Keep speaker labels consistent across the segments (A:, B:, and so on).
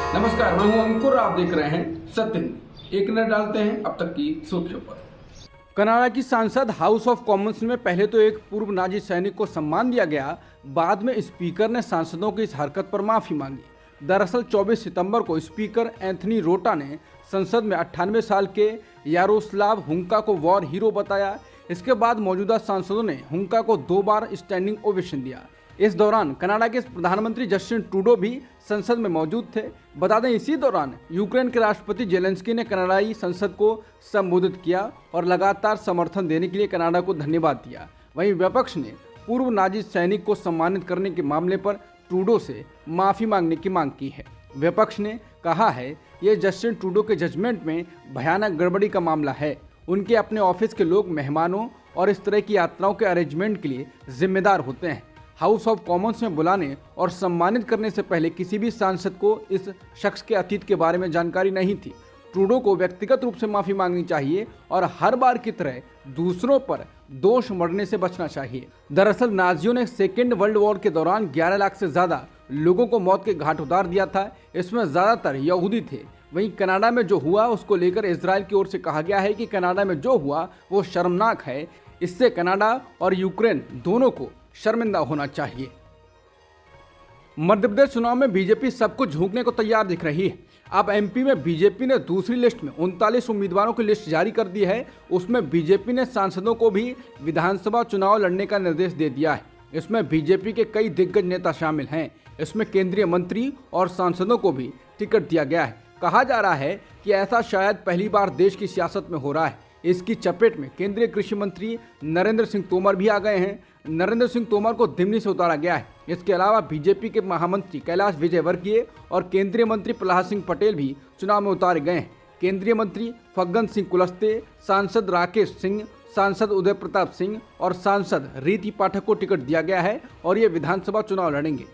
A: नमस्कार, मैं हूं अंकुर। आप देख रहे हैं सत्य न्यूज़। एक नजर डालते हैं अब तक की सुर्खियों पर। कनाडा की सांसद हाउस ऑफ कॉमन्स में पहले तो एक पूर्व नाजी सैनिक को सम्मान दिया गया, बाद में स्पीकर ने सांसदों की इस हरकत पर माफी मांगी। दरअसल 24 सितंबर को स्पीकर एंथनी रोटा ने संसद में 98 साल के यारोस्लाव हुंका को वॉर हीरो बताया। इसके बाद मौजूदा सांसदों ने हुंका को 2 बार स्टैंडिंग ओवेशन दिया। इस दौरान कनाडा के प्रधानमंत्री जस्टिन ट्रूडो भी संसद में मौजूद थे। बता दें, इसी दौरान यूक्रेन के राष्ट्रपति जेलेंस्की ने कनाडाई संसद को संबोधित किया और लगातार समर्थन देने के लिए कनाडा को धन्यवाद दिया। वहीं विपक्ष ने पूर्व नाजी सैनिक को सम्मानित करने के मामले पर ट्रूडो से माफी मांगने की मांग की है। विपक्ष ने कहा है, ये जस्टिन ट्रूडो के जजमेंट में भयानक गड़बड़ी का मामला है। उनके अपने ऑफिस के लोग मेहमानों और इस तरह की यात्राओं के अरेंजमेंट के लिए जिम्मेदार होते हैं। हाउस ऑफ कॉमन्स में बुलाने और सम्मानित करने से पहले किसी भी सांसद को इस शख्स के अतीत के बारे में जानकारी नहीं थी। ट्रूडो को व्यक्तिगत रूप से माफी मांगनी चाहिए और हर बार की तरह दूसरों पर दोष मढ़ने से बचना चाहिए। दरअसल नाजियों ने सेकेंड वर्ल्ड वॉर के दौरान 11 लाख से ज्यादा लोगों को मौत के घाट उतार दिया था। इसमें ज्यादातर यहूदी थे। वहीं कनाडा में जो हुआ उसको लेकर इजराइल की ओर से कहा गया है कि कनाडा में जो हुआ वो शर्मनाक है। इससे कनाडा और यूक्रेन दोनों को शर्मिंदा होना चाहिए। मध्य प्रदेश चुनाव में बीजेपी सब कुछ झोंकने को तैयार दिख रही है। अब एमपी में बीजेपी ने दूसरी लिस्ट में 39 उम्मीदवारों की लिस्ट जारी कर दी है। उसमें बीजेपी ने सांसदों को भी विधानसभा चुनाव लड़ने का निर्देश दे दिया है। इसमें बीजेपी के कई दिग्गज नेता शामिल हैं। इसमें केंद्रीय मंत्री और सांसदों को भी टिकट दिया गया है। कहा जा रहा है कि ऐसा शायद पहली बार देश की सियासत में हो रहा है। इसकी चपेट में केंद्रीय कृषि मंत्री नरेंद्र सिंह तोमर भी आ गए हैं। नरेंद्र सिंह तोमर को दिमनी से उतारा गया है। इसके अलावा बीजेपी के महामंत्री कैलाश विजयवर्गीय और केंद्रीय मंत्री प्रहलाद सिंह पटेल भी चुनाव में उतारे गए हैं। केंद्रीय मंत्री फग्गन सिंह कुलस्ते, सांसद राकेश सिंह, सांसद उदय प्रताप सिंह और सांसद रीति पाठक को टिकट दिया गया है और ये विधानसभा चुनाव लड़ेंगे।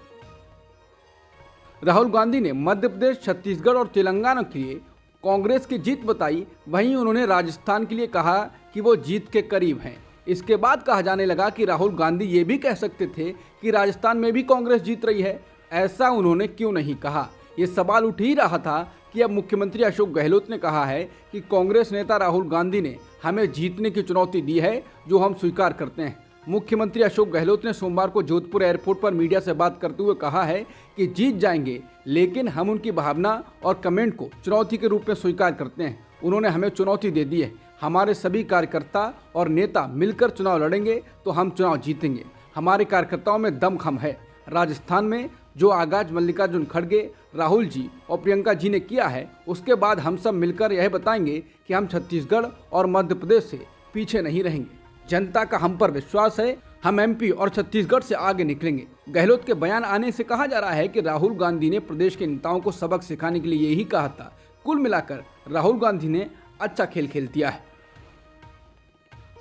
A: राहुल गांधी ने मध्य प्रदेश, छत्तीसगढ़ और तेलंगाना के लिए कांग्रेस की जीत बताई। वहीं उन्होंने राजस्थान के लिए कहा कि वो जीत के करीब हैं। इसके बाद कहा जाने लगा कि राहुल गांधी ये भी कह सकते थे कि राजस्थान में भी कांग्रेस जीत रही है। ऐसा उन्होंने क्यों नहीं कहा? ये सवाल उठ ही रहा था कि अब मुख्यमंत्री अशोक गहलोत ने कहा है कि कांग्रेस नेता राहुल गांधी ने हमें जीतने की चुनौती दी है, जो हम स्वीकार करते हैं। मुख्यमंत्री अशोक गहलोत ने सोमवार को जोधपुर एयरपोर्ट पर मीडिया से बात करते हुए कहा है कि जीत जाएंगे, लेकिन हम उनकी भावना और कमेंट को चुनौती के रूप में स्वीकार करते हैं। उन्होंने हमें चुनौती दे दी है। हमारे सभी कार्यकर्ता और नेता मिलकर चुनाव लड़ेंगे तो हम चुनाव जीतेंगे। हमारे कार्यकर्ताओं में दमखम है। राजस्थान में जो आगाज मल्लिकार्जुन खड़गे, राहुल जी और प्रियंका जी ने किया है, उसके बाद हम सब मिलकर यह बताएंगे कि हम छत्तीसगढ़ और मध्य प्रदेश से पीछे नहीं रहेंगे। जनता का हम पर विश्वास है। हम एमपी और छत्तीसगढ़ से आगे निकलेंगे। गहलोत के बयान आने से कहा जा रहा है कि राहुल गांधी ने प्रदेश के नेताओं को सबक सिखाने के लिए यही कहा था। कुल मिलाकर राहुल गांधी ने अच्छा खेल खेल दिया है।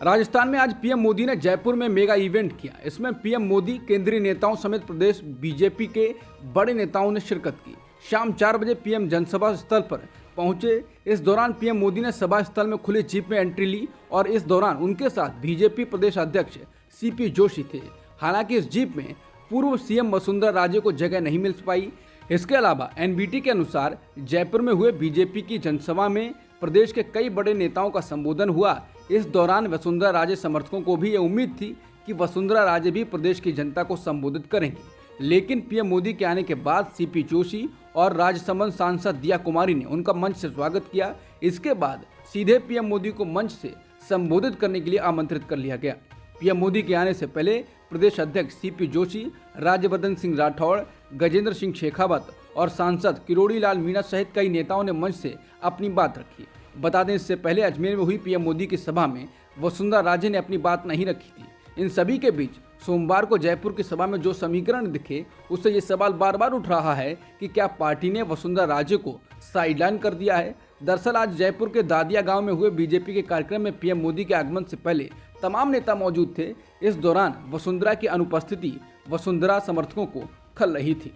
A: राजस्थान में आज पीएम मोदी ने जयपुर में मेगा इवेंट किया। इसमें पीएम मोदी, केंद्रीय नेताओं समेत प्रदेश बीजेपी के बड़े नेताओं ने शिरकत की। शाम 4 बजे पीएम जनसभा स्थल पर पहुंचे। इस दौरान पीएम मोदी ने सभा स्थल में खुली जीप में एंट्री ली और इस दौरान उनके साथ बीजेपी प्रदेश अध्यक्ष सीपी जोशी थे। हालांकि इस जीप में पूर्व सीएम वसुंधरा राजे को जगह नहीं मिल पाई। इसके अलावा एनबीटी के अनुसार जयपुर में हुए बीजेपी की जनसभा में प्रदेश के कई बड़े नेताओं का संबोधन हुआ। इस दौरान वसुंधरा राजे समर्थकों को भी ये उम्मीद थी कि वसुंधरा राजे भी प्रदेश की जनता को संबोधित करेंगी, लेकिन पीएम मोदी के आने के बाद सीपी जोशी और राजसमंद सांसद दिया कुमारी ने उनका मंच से स्वागत किया। इसके बाद सीधे पीएम मोदी को मंच से संबोधित करने के लिए आमंत्रित कर लिया गया। पीएम मोदी के आने से पहले प्रदेश अध्यक्ष सीपी जोशी, राज्यवर्धन सिंह राठौड़, गजेंद्र सिंह शेखावत और सांसद किरोड़ी लाल मीणा सहित कई नेताओं ने मंच से अपनी बात रखी। बता दें, इससे पहले अजमेर में हुई पीएम मोदी की सभा में वसुंधरा राजे ने अपनी बात नहीं रखी थी। इन सभी के बीच सोमवार को जयपुर की सभा में जो समीकरण दिखे, उससे ये सवाल बार बार उठ रहा है कि क्या पार्टी ने वसुंधरा राजे को साइडलाइन कर दिया है। दरअसल आज जयपुर के दादिया गांव में हुए बीजेपी के कार्यक्रम में पीएम मोदी के आगमन से पहले तमाम नेता मौजूद थे। इस दौरान वसुंधरा की अनुपस्थिति वसुंधरा समर्थकों को खल रही थी।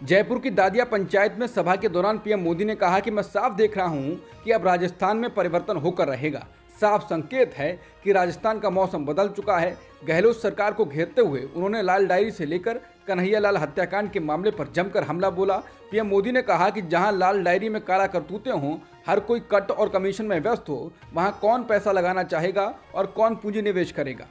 A: जयपुर की दादिया पंचायत में सभा के दौरान पीएम मोदी ने कहा कि मैं साफ देख रहा हूं कि अब राजस्थान में परिवर्तन होकर रहेगा। साफ संकेत है कि राजस्थान का मौसम बदल चुका है। गहलोत सरकार को घेरते हुए उन्होंने लाल डायरी से लेकर कन्हैयालाल हत्याकांड के मामले पर जमकर हमला बोला। पीएम मोदी ने कहा कि जहां लाल डायरी में काला करतूते हों, हर कोई कट और कमीशन में व्यस्त हो, वहां कौन पैसा लगाना चाहेगा और कौन पूंजी निवेश करेगा।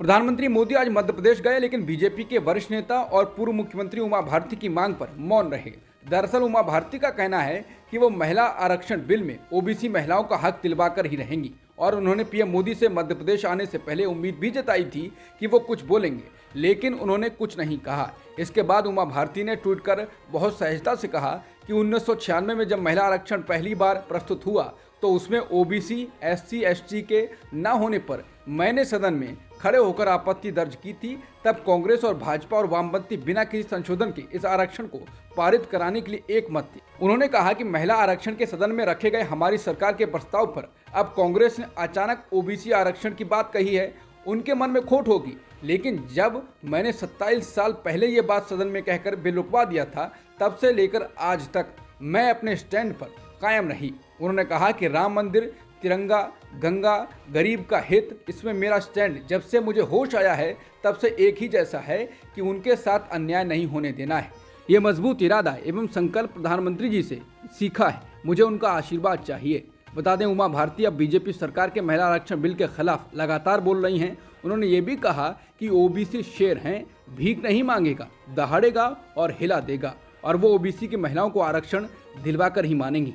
A: प्रधानमंत्री मोदी आज मध्य प्रदेश गए, लेकिन बीजेपी के वरिष्ठ नेता और पूर्व मुख्यमंत्री उमा भारती की मांग पर मौन रहे। दरअसल उमा भारती का कहना है कि वो महिला आरक्षण बिल में ओबीसी महिलाओं का हक दिलवाकर ही रहेंगी और उन्होंने पीएम मोदी से मध्य प्रदेश आने से पहले उम्मीद भी जताई थी कि वो कुछ बोलेंगे, लेकिन उन्होंने कुछ नहीं कहा। इसके बाद उमा भारती ने ट्वीट कर बहुत सहजता से कहा कि 1996 में जब महिला आरक्षण पहली बार प्रस्तुत हुआ तो उसमें ओबीसी, एससी, एसटी के न होने पर मैंने सदन में खड़े होकर आपत्ति दर्ज की थी। तब कांग्रेस और भाजपा और वामपंथी बिना किसी संशोधन के इस आरक्षण को पारित कराने के लिए एक मत थे। उन्होंने कहा कि महिला आरक्षण के सदन में रखे गए हमारी सरकार के प्रस्ताव पर अब कांग्रेस ने अचानक ओबीसी आरक्षण की बात कही है, उनके मन में खोट होगी। लेकिन जब मैंने 27 साल पहले ये बात सदन में कहकर बिल रुकवा दिया था, तब से लेकर आज तक मैं अपने स्टैंड पर कायम रही। उन्होंने कहा कि राम मंदिर, तिरंगा, गंगा, गरीब का हित, इसमें मेरा स्टैंड जब से मुझे होश आया है तब से एक ही जैसा है कि उनके साथ अन्याय नहीं होने देना है। ये मजबूत इरादा एवं संकल्प प्रधानमंत्री जी से सीखा है, मुझे उनका आशीर्वाद चाहिए। बता दें, उमा भारती अब बीजेपी सरकार के महिला आरक्षण बिल के खिलाफ लगातार बोल रही हैं। उन्होंने ये भी कहा कि ओबीसी शेर हैं, भीख नहीं मांगेगा, दहाड़ेगा और हिला देगा और वो ओबीसी की महिलाओं को आरक्षण दिलवाकर ही मानेंगी।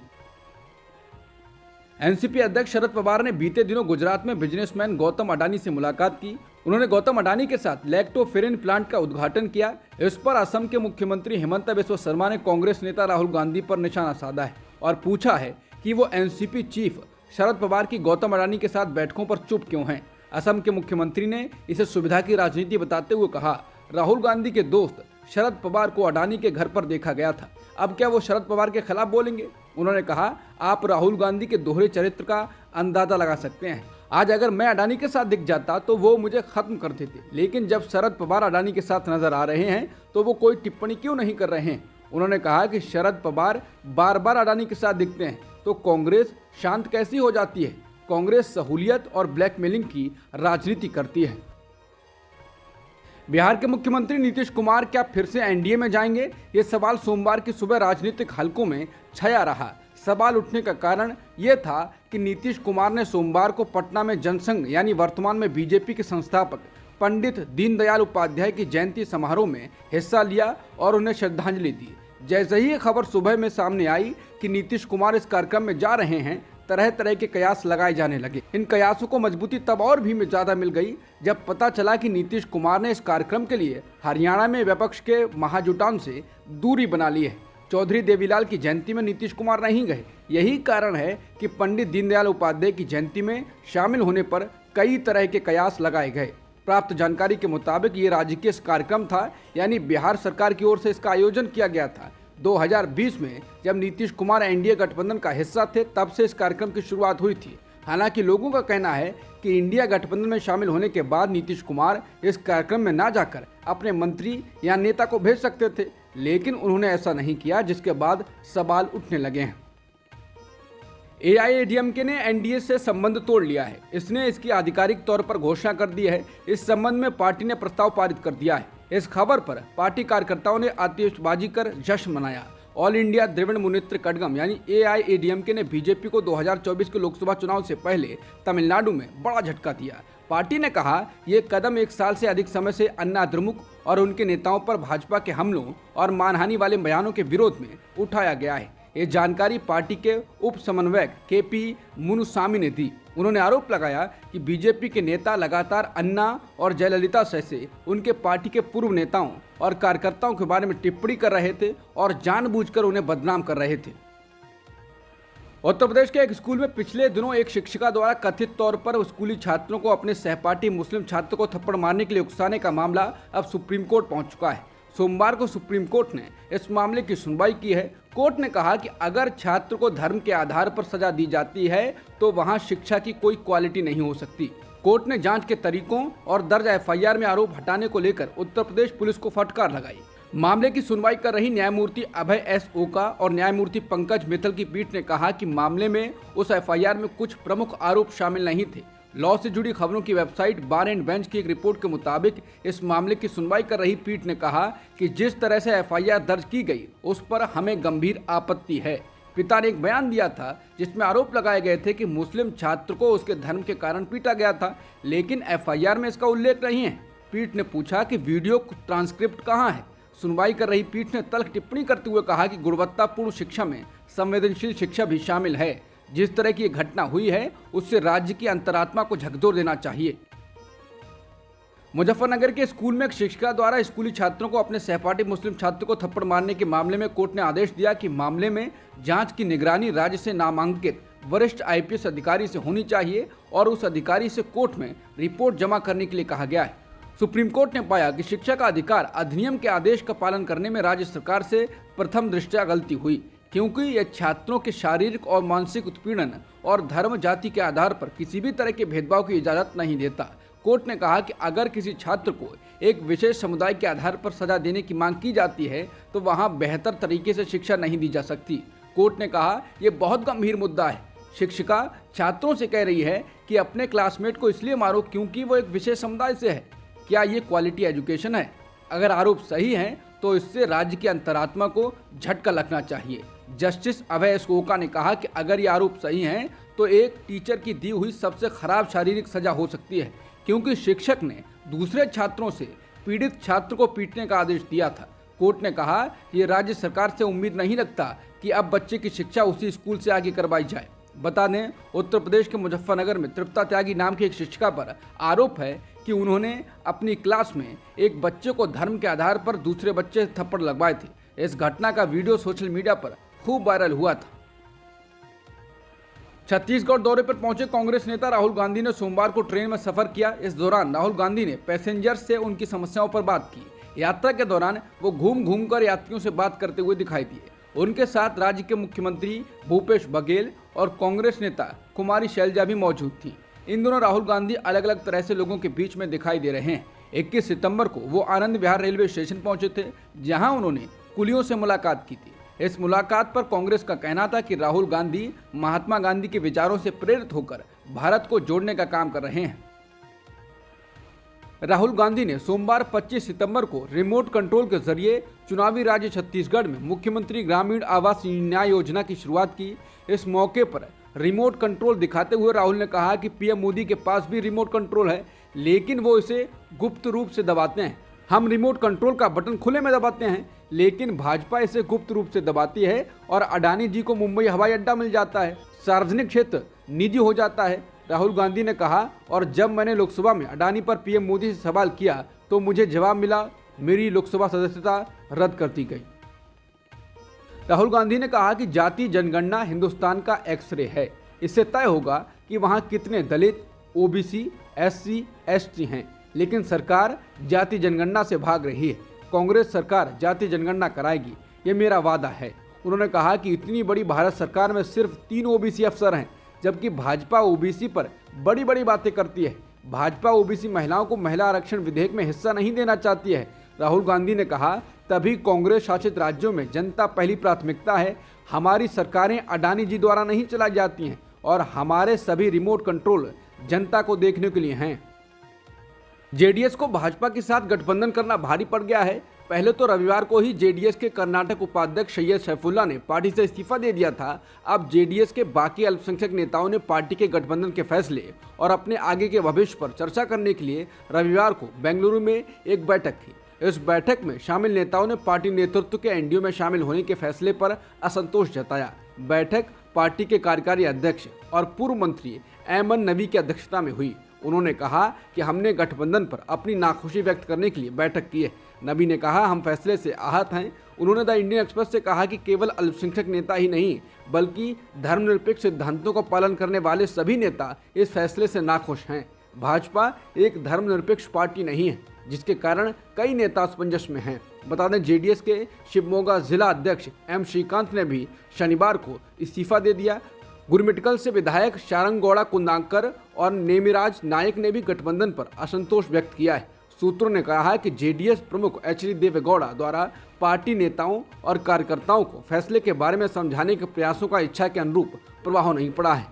A: एनसीपी अध्यक्ष शरद पवार ने बीते दिनों गुजरात में बिजनेसमैन गौतम अडानी से मुलाकात की। उन्होंने गौतम अडानी के साथ लैक्टोफेरिन प्लांट का उद्घाटन किया। इस पर असम के मुख्यमंत्री हिमंता बिस्वा शर्मा ने कांग्रेस नेता राहुल गांधी पर निशाना साधा है और पूछा है कि वो एनसीपी चीफ शरद पवार की गौतम अडानी के साथ बैठकों पर चुप क्यों हैं। असम के मुख्यमंत्री ने इसे सुविधा की राजनीति बताते हुए कहा, राहुल गांधी के दोस्त शरद पवार को अडानी के घर पर देखा गया था, अब क्या वो शरद पवार के खिलाफ बोलेंगे। उन्होंने कहा, आप राहुल गांधी के दोहरे चरित्र का अंदाजा लगा सकते हैं। आज अगर मैं अडानी के साथ दिख जाता तो वो मुझे खत्म कर देते, लेकिन जब शरद पवार अडानी के साथ नजर आ रहे हैं तो वो कोई टिप्पणी क्यों नहीं कर रहे हैं। उन्होंने कहा कि शरद पवार बार बार अडानी के साथ दिखते हैं तो कांग्रेस शांत कैसी हो जाती है। कांग्रेस सहूलियत और ब्लैकमेलिंग की राजनीति करती है। बिहार के मुख्यमंत्री नीतीश कुमार क्या फिर से एनडीए में जाएंगे, ये सवाल सोमवार की सुबह राजनीतिक हलकों में छाया रहा। सवाल उठने का कारण ये था कि नीतीश कुमार ने सोमवार को पटना में जनसंघ यानी वर्तमान में बीजेपी के संस्थापक पंडित दीनदयाल उपाध्याय की जयंती समारोह में हिस्सा लिया और उन्हें श्रद्धांजलि दी। जैसे ही ये खबर सुबह में सामने आई कि नीतीश कुमार इस कार्यक्रम में जा रहे हैं, तरह तरह के कयास लगाए जाने लगे। इन कयासों को मजबूती तब और भी ज़्यादा मिल गई जब पता चला कि नीतीश कुमार ने इस कार्यक्रम के लिए हरियाणा में विपक्ष के महाजुटान से दूरी बना ली है। चौधरी देवीलाल की जयंती में नीतीश कुमार नहीं गए। यही कारण है कि पंडित दीनदयाल उपाध्याय की जयंती में शामिल होने पर कई तरह के कयास लगाए गए। प्राप्त जानकारी के मुताबिक ये राजकीय कार्यक्रम था, यानी बिहार सरकार की ओर से इसका आयोजन किया गया था। 2020 में जब नीतीश कुमार एनडीए गठबंधन का हिस्सा थे, तब से इस कार्यक्रम की शुरुआत हुई थी। हालांकि लोगों का कहना है कि इंडिया गठबंधन में शामिल होने के बाद नीतीश कुमार इस कार्यक्रम में ना जाकर अपने मंत्री या नेता को भेज सकते थे, लेकिन उन्होंने ऐसा नहीं किया, जिसके बाद सवाल उठने लगे हैं। एआईएडीएमके ने एनडीए से संबंध तोड़ लिया है। इसने इसकी आधिकारिक तौर पर घोषणा कर दी है। इस संबंध में पार्टी ने प्रस्ताव पारित कर दिया है। इस खबर पर पार्टी कार्यकर्ताओं ने आतिशबाजी कर जश्न मनाया। ऑल इंडिया द्रविड़ मुनेत्र कड़गम यानी एआईएडीएमके ने बीजेपी को 2024 के लोकसभा चुनाव से पहले तमिलनाडु में बड़ा झटका दिया। पार्टी ने कहा, ये कदम 1 साल से अधिक समय से अन्ना द्रमुक और उनके नेताओं पर भाजपा के हमलों और मानहानि वाले बयानों के विरोध में उठाया गया है। ये जानकारी पार्टी के उप समन्वयक केपी मुनुसामी ने दी। उन्होंने आरोप लगाया कि बीजेपी के नेता लगातार अन्ना और जयललिता जैसे उनके पार्टी के पूर्व नेताओं और कार्यकर्ताओं के बारे में टिप्पणी कर रहे थे और जानबूझकर उन्हें बदनाम कर रहे थे। उत्तर प्रदेश के एक स्कूल में पिछले दिनों एक शिक्षिका द्वारा कथित तौर पर स्कूली छात्रों को अपने सहपाठी मुस्लिम छात्र को थप्पड़ मारने के लिए उकसाने का मामला अब सुप्रीम कोर्ट पहुंच चुका है। सोमवार को सुप्रीम कोर्ट ने इस मामले की सुनवाई की है। कोर्ट ने कहा कि अगर छात्र को धर्म के आधार पर सजा दी जाती है तो वहां शिक्षा की कोई क्वालिटी नहीं हो सकती। कोर्ट ने जांच के तरीकों और दर्ज एफआईआर में आरोप हटाने को लेकर उत्तर प्रदेश पुलिस को फटकार लगाई। मामले की सुनवाई कर रही न्यायमूर्ति अभय एस ओका और न्यायमूर्ति पंकज मित्तल की पीठ ने कहा कि मामले में उस एफआईआर में कुछ प्रमुख आरोप शामिल नहीं थे। लॉ से जुड़ी खबरों की वेबसाइट बार एंड बेंच की एक रिपोर्ट के मुताबिक इस मामले की सुनवाई कर रही पीठ ने कहा कि जिस तरह से एफआईआर दर्ज की गई उस पर हमें गंभीर आपत्ति है। पिता ने एक बयान दिया था जिसमें आरोप लगाए गए थे कि मुस्लिम छात्र को उसके धर्म के कारण पीटा गया था, लेकिन एफआईआर में इसका उल्लेख नहीं है। पीठ ने पूछा कि वीडियो ट्रांसक्रिप्ट कहाँ है। सुनवाई कर रही पीठ ने तल्ख टिप्पणी करते हुए कहा कि गुणवत्तापूर्ण शिक्षा में संवेदनशील शिक्षा भी शामिल है। जिस तरह की ये घटना हुई है उससे राज्य की अंतरात्मा को झकझोर देना चाहिए। मुजफ्फरनगर के स्कूल में एक शिक्षिका द्वारा स्कूली छात्रों को अपने सहपाठी मुस्लिम छात्र को थप्पड़ मारने के मामले में कोर्ट ने आदेश दिया कि मामले में जांच की निगरानी राज्य से नामांकित वरिष्ठ आईपीएस अधिकारी से होनी चाहिए और उस अधिकारी से कोर्ट में रिपोर्ट जमा करने के लिए कहा गया है। सुप्रीम कोर्ट ने पाया कि शिक्षा का अधिकार अधिनियम के आदेश का पालन करने में राज्य सरकार से प्रथम दृष्टया गलती हुई, क्योंकि यह छात्रों के शारीरिक और मानसिक उत्पीड़न और धर्म जाति के आधार पर किसी भी तरह के भेदभाव की इजाजत नहीं देता। कोर्ट ने कहा कि अगर किसी छात्र को एक विशेष समुदाय के आधार पर सजा देने की मांग की जाती है तो वहां बेहतर तरीके से शिक्षा नहीं दी जा सकती। कोर्ट ने कहा यह बहुत गंभीर मुद्दा है। शिक्षिका छात्रों से कह रही है कि अपने क्लासमेट को इसलिए मारो क्योंकि वो एक विशेष समुदाय से है। क्या ये क्वालिटी एजुकेशन है? अगर आरोप सही है तो इससे राज्य की अंतरात्मा को झटका लगना चाहिए। जस्टिस अभय एस ओका ने कहा कि अगर ये आरोप सही हैं तो एक टीचर की दी हुई सबसे खराब शारीरिक सजा हो सकती है, क्योंकि शिक्षक ने दूसरे छात्रों से पीड़ित छात्र को पीटने का आदेश दिया था। कोर्ट ने कहा ये राज्य सरकार से उम्मीद नहीं रखता कि अब बच्चे की शिक्षा उसी स्कूल से आगे करवाई जाए। बता दें, उत्तर प्रदेश के मुजफ्फरनगर में तृप्ता त्यागी नाम की एक शिक्षिका पर आरोप है कि उन्होंने अपनी क्लास में एक बच्चे को धर्म के आधार पर दूसरे बच्चे से थप्पड़ लगवाए थे। इस घटना का वीडियो सोशल मीडिया पर खूब वायरल हुआ था। छत्तीसगढ़ दौरे पर पहुंचे कांग्रेस नेता राहुल गांधी ने सोमवार को ट्रेन में सफर किया। इस दौरान राहुल गांधी ने पैसेंजर्स से उनकी समस्याओं पर बात की। यात्रा के दौरान वो घूम घूम कर यात्रियों से बात करते हुए दिखाई दिए। उनके साथ राज्य के मुख्यमंत्री भूपेश बघेल और कांग्रेस नेता कुमारी शैलजा भी मौजूद थी। इन दोनों राहुल गांधी अलग अलग तरह से लोगों के बीच में दिखाई दे रहे हैं। 21 सितंबर को वो आनंद विहार रेलवे स्टेशन पहुंचे थे, जहां उन्होंने कुलियों से मुलाकात की थी। इस मुलाकात पर कांग्रेस का कहना था कि राहुल गांधी महात्मा गांधी के विचारों से प्रेरित होकर भारत को जोड़ने का काम कर रहे हैं। राहुल गांधी ने सोमवार 25 सितंबर को रिमोट कंट्रोल के जरिए चुनावी राज्य छत्तीसगढ़ में मुख्यमंत्री ग्रामीण आवास न्याय योजना की शुरुआत की। इस मौके पर रिमोट कंट्रोल दिखाते हुए राहुल ने कहा कि पीएम मोदी के पास भी रिमोट कंट्रोल है, लेकिन वो इसे गुप्त रूप से दबाते हैं। हम रिमोट कंट्रोल का बटन खुले में दबाते हैं, लेकिन भाजपा इसे गुप्त रूप से दबाती है और अडानी जी को मुंबई हवाई अड्डा मिल जाता है, सार्वजनिक क्षेत्र निजी हो जाता है, राहुल गांधी ने कहा। और जब मैंने लोकसभा में अडानी पर पीएम मोदी से सवाल किया तो मुझे जवाब मिला, मेरी लोकसभा सदस्यता रद्द कर दी गई। राहुल गांधी ने कहा कि जाति जनगणना हिंदुस्तान का एक्सरे है। इससे तय होगा कि वहां कितने दलित, ओबीसी, एससी, एसटी हैं, लेकिन सरकार जाति जनगणना से भाग रही है। कांग्रेस सरकार जाति जनगणना कराएगी, ये मेरा वादा है। उन्होंने कहा कि इतनी बड़ी भारत सरकार में सिर्फ 3 ओबीसी अफसर हैं, जबकि भाजपा ओबीसी पर बड़ी बड़ी बातें करती है। भाजपा ओबीसी महिलाओं को महिला आरक्षण विधेयक में हिस्सा नहीं देना चाहती है। राहुल गांधी ने कहा तभी कांग्रेस शासित राज्यों में जनता पहली प्राथमिकता है। हमारी सरकारें अडानी जी द्वारा नहीं चलाई जाती हैं और हमारे सभी रिमोट कंट्रोल जनता को देखने के लिए हैं। जेडीएस को भाजपा के साथ गठबंधन करना भारी पड़ गया है। पहले तो रविवार को ही जेडीएस के कर्नाटक उपाध्यक्ष सैयद सैफुल्ला ने पार्टी से इस्तीफा दे दिया था। अब जेडीएस के बाकी अल्पसंख्यक नेताओं ने पार्टी के गठबंधन के फैसले और अपने आगे के भविष्य पर चर्चा करने के लिए रविवार को बेंगलुरु में एक बैठक की। इस बैठक में शामिल नेताओं ने पार्टी नेतृत्व के एनडीए में शामिल होने के फैसले पर असंतोष जताया। बैठक पार्टी के कार्यकारी अध्यक्ष और पूर्व मंत्री ऐमन नबी की अध्यक्षता में हुई। उन्होंने कहा कि हमने गठबंधन पर अपनी नाखुशी व्यक्त करने के लिए बैठक की है। नबी ने कहा हम फैसले से आहत हैं। उन्होंने द इंडियन एक्सप्रेस से कहा कि केवल अल्पसंख्यक नेता ही नहीं बल्कि धर्मनिरपेक्ष सिद्धांतों का पालन करने वाले सभी नेता इस फैसले से नाखुश हैं। भाजपा एक धर्मनिरपेक्ष पार्टी नहीं है, जिसके कारण कई नेता असमंजस में हैं। बता दें जेडीएस के शिवमोगा जिला अध्यक्ष एम श्रीकांत ने भी शनिवार को इस्तीफा दे दिया। गुरमिटकल से विधायक शारंगगौड़ा कुंदांकर और नेमिराज नायक ने भी गठबंधन पर असंतोष व्यक्त किया है। सूत्रों ने कहा है कि जेडीएस प्रमुख एच डी देवेगौड़ा द्वारा पार्टी नेताओं और कार्यकर्ताओं को फैसले के बारे में समझाने के प्रयासों का इच्छा के अनुरूप प्रभाव नहीं पड़ा है।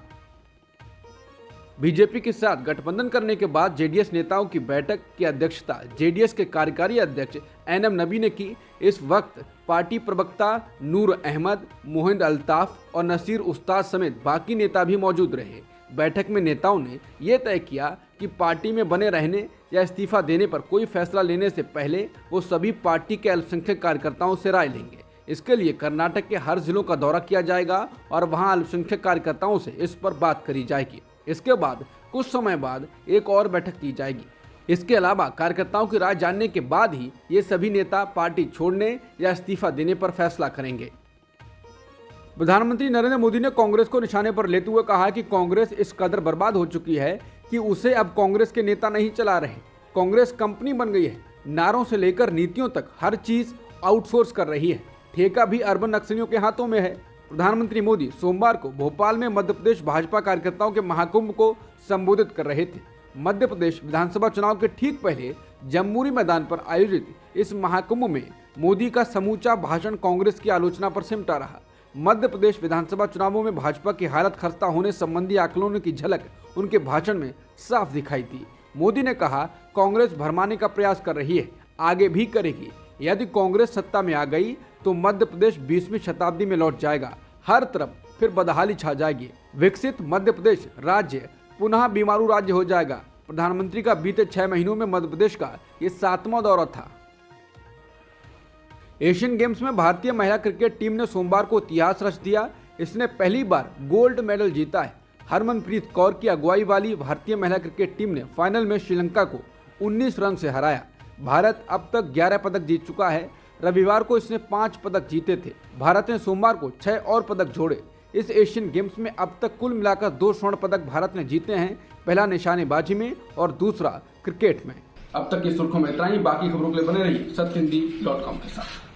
A: बीजेपी के साथ गठबंधन करने के बाद जेडीएस नेताओं की बैठक की अध्यक्षता जेडीएस के कार्यकारी अध्यक्ष एनएम नबी ने की। इस वक्त पार्टी प्रवक्ता नूर अहमद, मोहिंद अल्ताफ और नसीर उस्ताद समेत बाकी नेता भी मौजूद रहे। बैठक में नेताओं ने यह तय किया कि पार्टी में बने रहने या इस्तीफा देने पर कोई फैसला लेने से पहले वो सभी पार्टी के अल्पसंख्यक कार्यकर्ताओं से राय लेंगे। इसके लिए कर्नाटक के हर जिलों का दौरा किया जाएगा और वहां अल्पसंख्यक कार्यकर्ताओं से इस पर बात करी जाएगी। इसके बाद कुछ समय बाद एक और बैठक की जाएगी। इसके अलावा कार्यकर्ताओं की राय जानने के बाद ही ये सभी नेता पार्टी छोड़ने या इस्तीफा देने पर फैसला करेंगे। प्रधानमंत्री नरेंद्र मोदी ने कांग्रेस को निशाने पर लेते हुए कहा कि कांग्रेस इस कदर बर्बाद हो चुकी है कि उसे अब कांग्रेस के नेता नहीं चला रहे। कांग्रेस कंपनी बन गई है। नारों से लेकर नीतियों तक हर चीज आउटसोर्स कर रही है। ठेका भी अर्बन नक्सलियों के हाथों में है। प्रधानमंत्री मोदी सोमवार को भोपाल में मध्य प्रदेश भाजपा कार्यकर्ताओं के महाकुंभ को संबोधित कर रहे थे। मध्य प्रदेश विधानसभा चुनाव के ठीक पहले जम्बूरी मैदान पर आयोजित इस महाकुंभ में मोदी का समूचा भाषण कांग्रेस की आलोचना पर सिमटा रहा। मध्य प्रदेश विधानसभा चुनावों में भाजपा की हालत खस्ता होने संबंधी आकलनों की झलक उनके भाषण में साफ दिखाई दी। मोदी ने कहा, कांग्रेस भरमाने का प्रयास कर रही है, आगे भी करेगी। यदि कांग्रेस सत्ता में आ गई तो मध्य प्रदेश 20वीं शताब्दी में लौट जाएगा। हर तरफ फिर बदहाली छा जाएगी। विकसित मध्य प्रदेश राज्य पुनः बीमारू राज्य हो जाएगा। प्रधानमंत्री का बीते 6 महीनों में मध्य प्रदेश का ये 7वां दौरा था। एशियन गेम्स में भारतीय महिला क्रिकेट टीम ने सोमवार को इतिहास रच दिया। इसने पहली बार गोल्ड मेडल जीता है। हरमनप्रीत कौर की अगुवाई वाली भारतीय महिला क्रिकेट टीम ने फाइनल में श्रीलंका को 19 रन से हराया। भारत अब तक 11 पदक जीत चुका है। रविवार को इसने 5 पदक जीते थे। भारत ने सोमवार को 6 और पदक जोड़े। इस एशियन गेम्स में अब तक कुल मिलाकर 2 स्वर्ण पदक भारत ने जीते हैं, पहला निशानेबाजी में और दूसरा क्रिकेट में। अब तक की सुर्खियों में इतना ही। बाकी खबरों के लिए बने रहिए सत्यहिंदी.com के साथ।